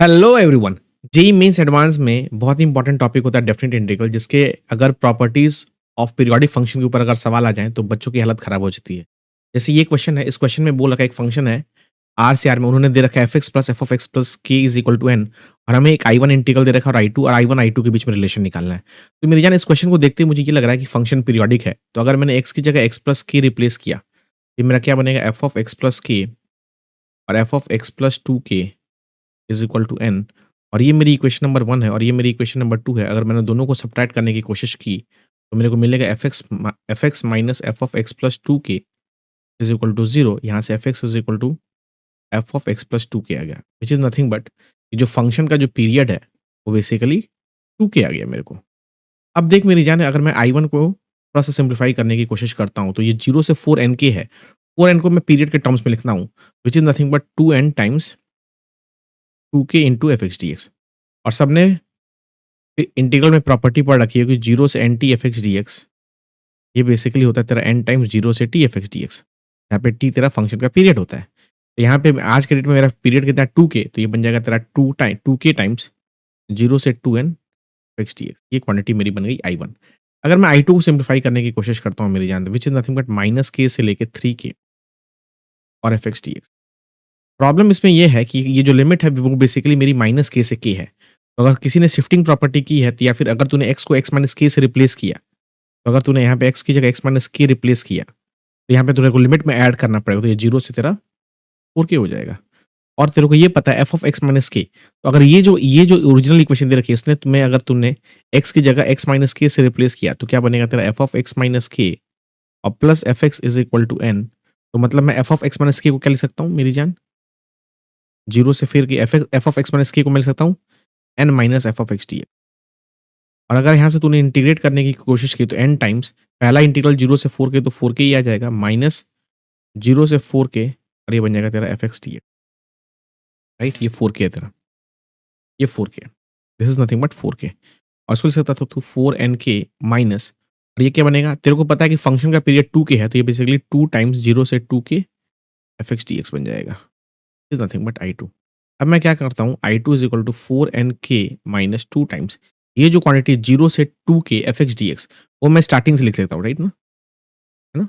Hello everyone. JEE mains advanced में बहुत ही important topic होता है डेफिनेट इंटीग्रल, जिसके अगर प्रॉपर्टीज ऑफ पीरियोडिक फंक्शन के ऊपर अगर सवाल आ जाए तो बच्चों की हालत खराब हो जाती है। जैसे ये क्वेश्चन है, इस क्वेश्चन में बोल रखा है एक फंक्शन है आर से आर में, उन्होंने दे रखा है F x plus F of X plus के इज इक्वल टू एन, और हमें एक आई वन इंटीग्रल दे रखा है और आई वन आई टू के बीच में रिलेशन निकालना है। तो मेरी जान, इस क्वेश्चन को देखते ही मुझे ये लग रहा है कि फंक्शन पीरियोडिक है। तो अगर मैंने एक्स की जगह एक्स प्लस के रिप्लेस किया, ये मेरा क्या बनेगा, एफ ऑफ एक्स प्लस के और F of X plus two K is equal to N. और ये मेरी इक्वेशन नंबर 1 है और ये मेरी इक्वेशन नंबर 2 है। अगर मैंने दोनों को सब्ट्रैक्ट करने की कोशिश की तो मेरे को मिलेगा F X minus F of X plus two K is equal to 0। यहाँ से F X is equal to F of X plus two K आ गया, विच इज़ नथिंग बट ये जो फंक्शन का जो पीरियड है वो बेसिकली 2 के आ गया मेरे को। अब देख मेरी जान, अगर मैं आई वन को थोड़ा सा सिंप्लीफाई करने की कोशिश करता हूँ तो ये 0 से 4n के है। 4n को मैं पीरियड के टर्म्स में लिखना हूँ, which is nothing but 2n times 2k into F X D x. और सबने इंटीग्रल में प्रॉपर्टी पढ़ रखी है कि 0 से N T F X D X, ये बेसिकली होता है तेरा एन टाइम्स 0 से T F X D X. यहाँ पे टी तेरा फंक्शन का पीरियड होता है। तो यहाँ पे आज के डेट में मेरा पीरियड कितना है 2k, तो ये बन जाएगा तेरा 2k टाइम्स 0 से 2n F X D X. ये क्वांटिटी मेरी बन गई आई वन। अगर मैं आई टू को सिंप्लीफाई करने की कोशिश करता हूँ मेरी जान, विच इज नथिंग बट माइनस के से लेके 3k और F X D x. Problem इसमें ये है कि ये जो लिमिट है वो बेसिकली मेरी माइनस के से के है। तो अगर किसी ने शिफ्टिंग प्रॉपर्टी की है, तो या फिर अगर तूने एक्स को एक्स माइनस के से रिप्लेस किया, तो अगर तूने यहाँ पे एक्स की जगह एक्स माइनस के रिप्लेस किया, तो यहाँ पे तेरे को लिमिट में ऐड करना पड़ेगा। तो ये 0 से तेरा 4k हो जाएगा। और तेरे को ये पता है एफ ऑफ एक्स माइनस के, तो अगर ये जो ओरिजिनल इक्वेशन दे रखी है इसने तुम्हें, अगर तुमने एक्स की जगह एक्स माइनस के से रिप्लेस किया तो क्या बनेगा तेरा F of x minus K और plus F X is equal to N. तो मतलब मैं एफ ऑफ एक्स माइनस के को क्या लिख सकता हूँ मेरी जान, 0 से फिर के एफ ऑफ एक्स माइनस के को मैं लिख सकता हूँ N minus F of X D. और अगर यहाँ से तूने इंटीग्रेट करने की कोशिश की तो एन टाइम्स पहला इंटीग्रल 0 से 4k, तो 4k ही आ जाएगा, माइनस 0 से 4k और ये बन जाएगा तेरा एफ एक्स डी। राइट, ये 4k है तेरा, ये 4k, this is nothing but 4k। और इसको लिख सकता था तू 4nk माइनस, और ये क्या बनेगा, तेरे को पता है कि फंक्शन का पीरियड 2k है, तो ये बेसिकली 2 टाइम्स 0 से 2k F X D X बन जाएगा, is nothing but I two. अब मैं क्या करता हूँ, I two is equal to 4nk minus 2 times ये जो क्वांटिटी 0 से 2k F X D x, वो मैं स्टार्टिंग से लिख लेता हूँ, राइट ना, है ना।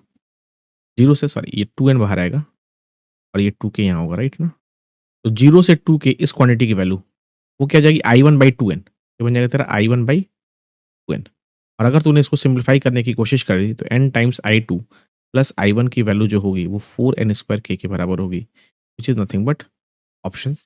0 से, सॉरी, ये 2n बाहर आएगा और ये 2k यहाँ होगा, राइट ना। तो 0 से 2k इस क्वांटिटी की वैल्यू वो क्या आ जाएगी, I one by two N. ये बन जाएगा तेरा I one by two N. और अगर तूने इसको सिंप्लीफाई करने की कोशिश करी तो N times I two plus I one की वैल्यू जो होगी वो 4n स्क्वायर के बराबर होगी, which is nothing but option